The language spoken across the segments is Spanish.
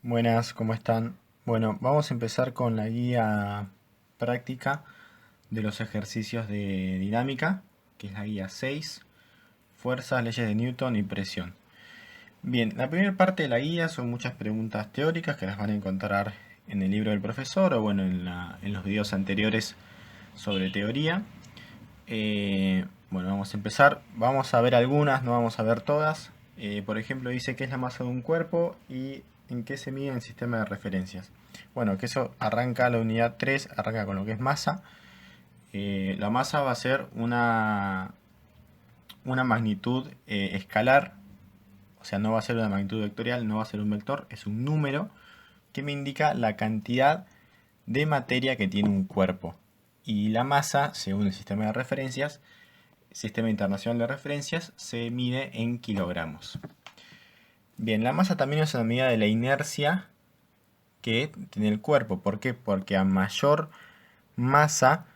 Buenas, ¿cómo están? Bueno, vamos a empezar con la guía práctica de los ejercicios de dinámica, que es la guía 6, fuerzas, leyes de Newton y presión. Bien, la primera parte de la guía son muchas preguntas teóricas que las van a encontrar en el libro del profesor o bueno, en los videos anteriores sobre teoría. Bueno, vamos a empezar. Vamos a ver algunas, no vamos a ver todas. Por ejemplo, dice qué es la masa de un cuerpo y en qué se mide el sistema de referencias. Bueno, que eso arranca la unidad 3, arranca con lo que es masa. La masa va a ser una magnitud escalar, o sea, no va a ser una magnitud vectorial, no va a ser un vector, es un número que me indica la cantidad de materia que tiene un cuerpo. Y la masa, según el sistema de referencias, Sistema Internacional de Referencias, se mide en kilogramos. Bien, la masa también es una medida de la inercia que tiene el cuerpo. ¿Por qué? Porque a mayor masa,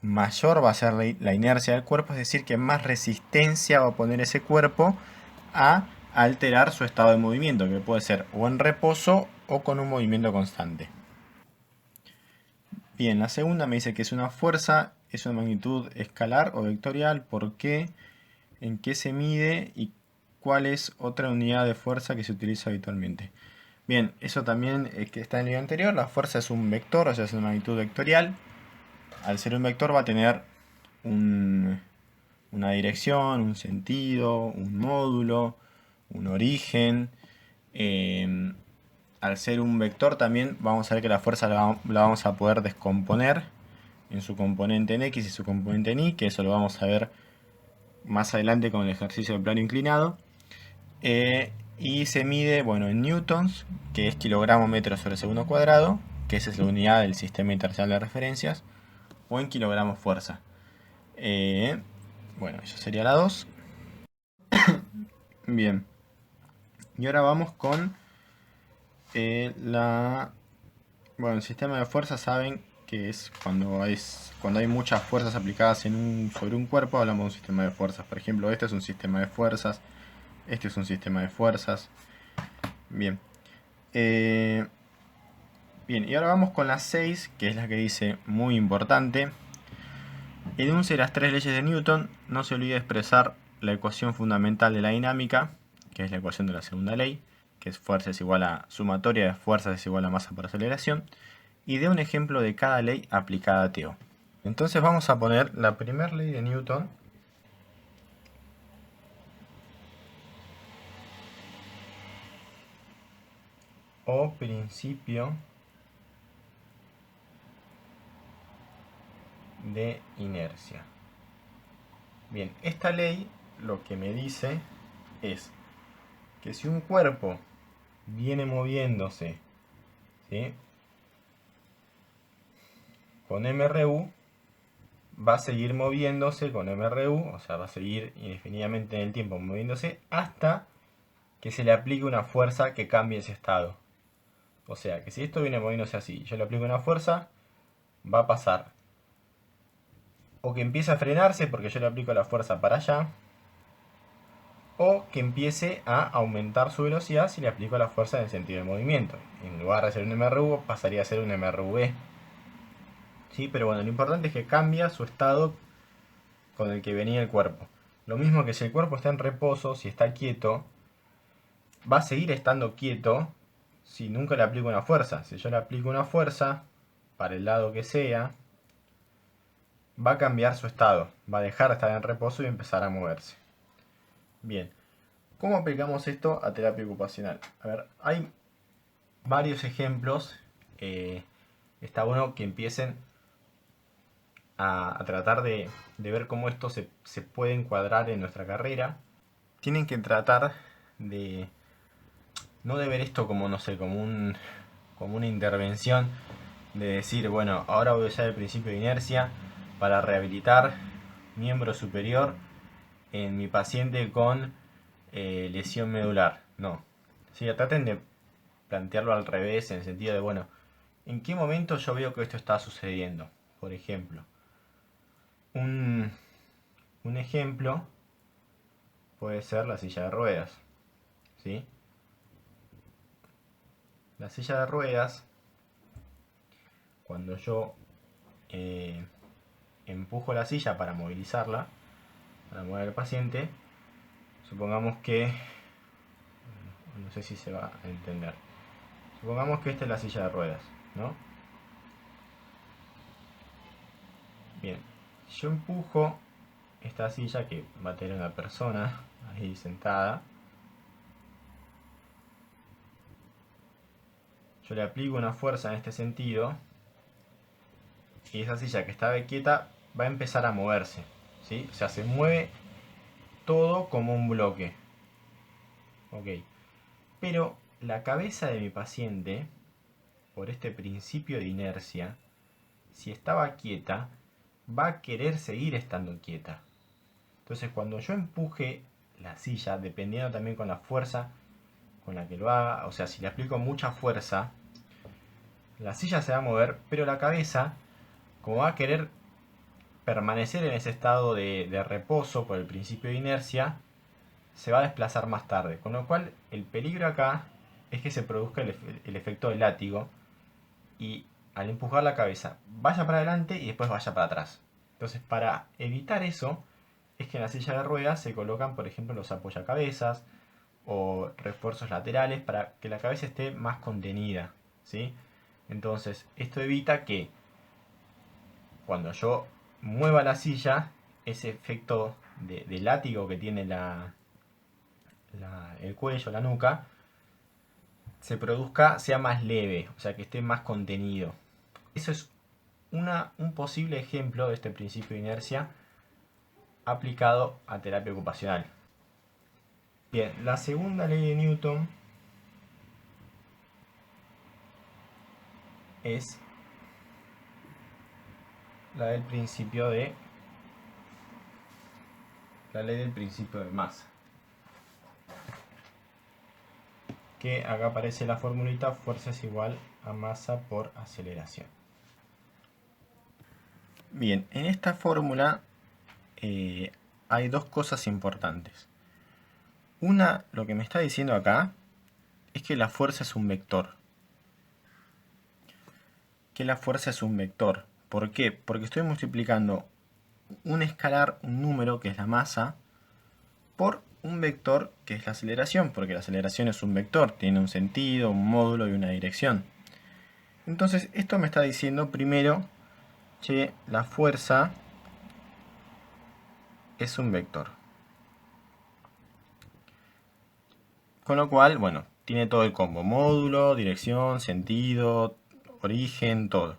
mayor va a ser la inercia del cuerpo, es decir, que más resistencia va a poner ese cuerpo a alterar su estado de movimiento, que puede ser o en reposo o con un movimiento constante. Bien, la segunda me dice que es una fuerza, es una magnitud escalar o vectorial. ¿Por qué? ¿En qué se mide? ¿Y cuál es otra unidad de fuerza que se utiliza habitualmente? Bien, eso también es que está en el video anterior. La fuerza es un vector, o sea, es una magnitud vectorial. Al ser un vector va a tener un- una dirección, un sentido, un módulo, un origen. Eh, Al ser un vector también vamos a ver que la fuerza la vamos a poder descomponer en su componente en X y su componente en Y, que eso lo vamos a ver más adelante con el ejercicio de plano inclinado. Y se mide, bueno, en newtons, que es kilogramo metro sobre segundo cuadrado, que esa es la unidad del sistema internacional de referencias, o en kilogramos fuerza. Eh, bueno, eso sería la 2. Bien, y ahora vamos con la... Bueno, el sistema de fuerza saben que es cuando hay muchas fuerzas aplicadas sobre un cuerpo, hablamos de un sistema de fuerzas. Por ejemplo, este es un sistema de fuerzas, este es un sistema de fuerzas. Bien. Eh, Bien, y ahora vamos con la 6, que es la que dice muy importante. Enuncie las tres leyes de Newton. No se olvide expresar la ecuación fundamental de la dinámica, que es la ecuación de la segunda ley, que es fuerza es igual a sumatoria de fuerzas es igual a masa por aceleración. Y dé un ejemplo de cada ley aplicada a TO. Entonces vamos a poner la primera ley de Newton o principio de inercia. Bien, esta ley lo que me dice es que si un cuerpo viene moviéndose, ¿sí?, con MRU, va a seguir moviéndose con MRU, o sea, va a seguir indefinidamente en el tiempo moviéndose hasta que se le aplique una fuerza que cambie ese estado. O sea, que si esto viene moviéndose así, yo le aplico una fuerza, va a pasar o que empiece a frenarse porque yo le aplico la fuerza para allá, o que empiece a aumentar su velocidad si le aplico la fuerza en el sentido de movimiento. En lugar de ser un MRU, pasaría a ser un MRV. ¿Sí? Pero bueno, lo importante es que cambia su estado con el que venía el cuerpo. Lo mismo que si el cuerpo está en reposo, si está quieto, va a seguir estando quieto si nunca le aplico una fuerza. Si yo le aplico una fuerza, para el lado que sea, va a cambiar su estado. Va a dejar de estar en reposo y empezar a moverse. Bien, ¿cómo aplicamos esto a terapia ocupacional? A ver, hay varios ejemplos. Está bueno que empiecen a tratar de ver cómo esto se puede encuadrar en nuestra carrera. Tienen que tratar de no de ver esto como, no sé, como una intervención de decir, bueno, ahora voy a usar el principio de inercia para rehabilitar miembro superior en mi paciente con lesión medular. No. Sí, traten de plantearlo al revés, en el sentido de, bueno, ¿en qué momento yo veo que esto está sucediendo? Por ejemplo, un, un ejemplo puede ser la silla de ruedas, ¿sí? la silla de ruedas, cuando yo empujo la silla para movilizarla, para mover al paciente, supongamos que, no sé si se va a entender, supongamos que esta es la silla de ruedas, ¿no? Bien, yo empujo esta silla que va a tener una persona ahí sentada. Yo le aplico una fuerza en este sentido y esa silla que estaba quieta va a empezar a moverse, ¿sí? O sea, se mueve todo como un bloque. Ok. Pero la cabeza de mi paciente, por este principio de inercia, si estaba quieta, va a querer seguir estando quieta. Entonces, cuando yo empuje la silla, dependiendo también con la fuerza con la que lo haga, o sea, si le aplico mucha fuerza, la silla se va a mover, pero la cabeza, como va a querer permanecer en ese estado de reposo por el principio de inercia, se va a desplazar más tarde. Con lo cual, el peligro acá es que se produzca el efecto del látigo y al empujar la cabeza vaya para adelante y después vaya para atrás. Entonces, para evitar eso, es que en la silla de ruedas se colocan, por ejemplo, los apoyacabezas o refuerzos laterales para que la cabeza esté más contenida, ¿sí? Entonces, esto evita que cuando yo mueva la silla, ese efecto de látigo que tiene el cuello, la nuca, se produzca, sea más leve, o sea, que esté más contenido. Eso es un posible ejemplo de este principio de inercia aplicado a terapia ocupacional. Bien, la segunda ley de Newton es la del principio de la ley del principio de masa, que acá aparece la formulita: fuerza es igual a masa por aceleración. Bien, en esta fórmula hay dos cosas importantes. Una, lo que me está diciendo acá es que la fuerza es un vector. Que la fuerza es un vector. ¿Por qué? Porque estoy multiplicando un escalar, un número, que es la masa, por un vector, que es la aceleración, porque la aceleración es un vector, tiene un sentido, un módulo y una dirección. Entonces, esto me está diciendo primero que la fuerza es un vector. Con lo cual, bueno, tiene todo el combo: módulo, dirección, sentido, origen, todo.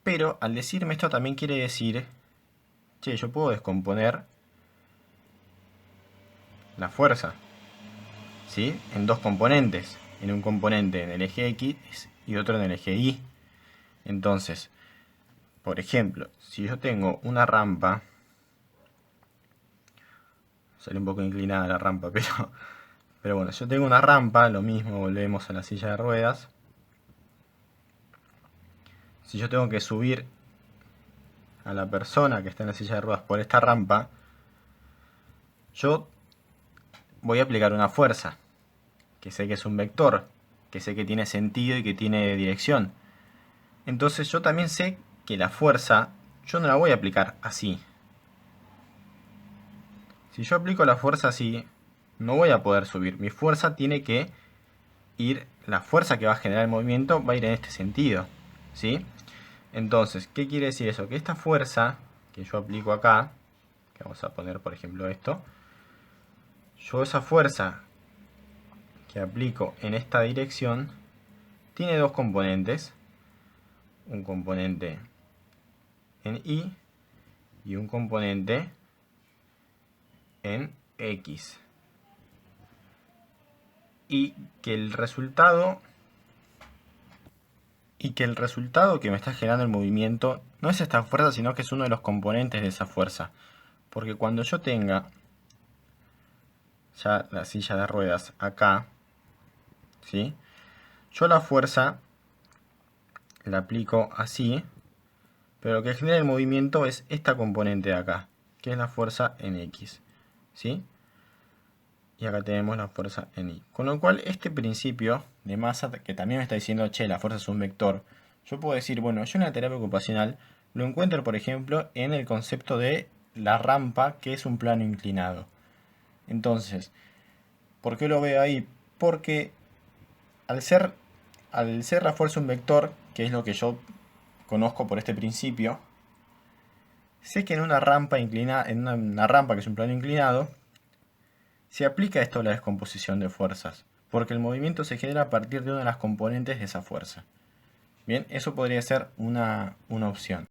Pero al decirme esto también quiere decir, che, yo puedo descomponer la fuerza, ¿sí? En dos componentes. En un componente en el eje X y otro en el eje Y. Entonces, por ejemplo, si yo tengo una rampa, sale un poco inclinada la rampa, pero bueno, yo tengo una rampa, lo mismo, volvemos a la silla de ruedas. Si yo tengo que subir a la persona que está en la silla de ruedas por esta rampa, yo voy a aplicar una fuerza, que sé que es un vector, que sé que tiene sentido y que tiene dirección. Entonces yo también sé que la fuerza, yo no la voy a aplicar así. Si yo aplico la fuerza así, no voy a poder subir. Mi fuerza tiene que ir, la fuerza que va a generar el movimiento va a ir en este sentido, ¿sí? Entonces, ¿qué quiere decir eso? Que esta fuerza que yo aplico acá, que vamos a poner por ejemplo esto, yo esa fuerza que aplico en esta dirección tiene dos componentes, un componente en Y y un componente en X, y que el resultado que me está generando el movimiento no es esta fuerza, sino que es uno de los componentes de esa fuerza. Porque cuando yo tenga ya la silla de ruedas acá, ¿sí? Yo la fuerza la aplico así, pero lo que genera el movimiento es esta componente de acá, que es la fuerza en X, ¿sí? y acá tenemos la fuerza en I. Con lo cual este principio de masa, que también me está diciendo, che, la fuerza es un vector, yo puedo decir, bueno, yo en la terapia ocupacional lo encuentro, por ejemplo, en el concepto de la rampa, que es un plano inclinado. Entonces, ¿por qué lo veo ahí? Porque al ser la fuerza un vector, que es lo que yo conozco por este principio, sé que en una rampa inclinada, en una rampa que es un plano inclinado, se aplica esto a la descomposición de fuerzas, porque el movimiento se genera a partir de una de las componentes de esa fuerza. Bien, eso podría ser una opción.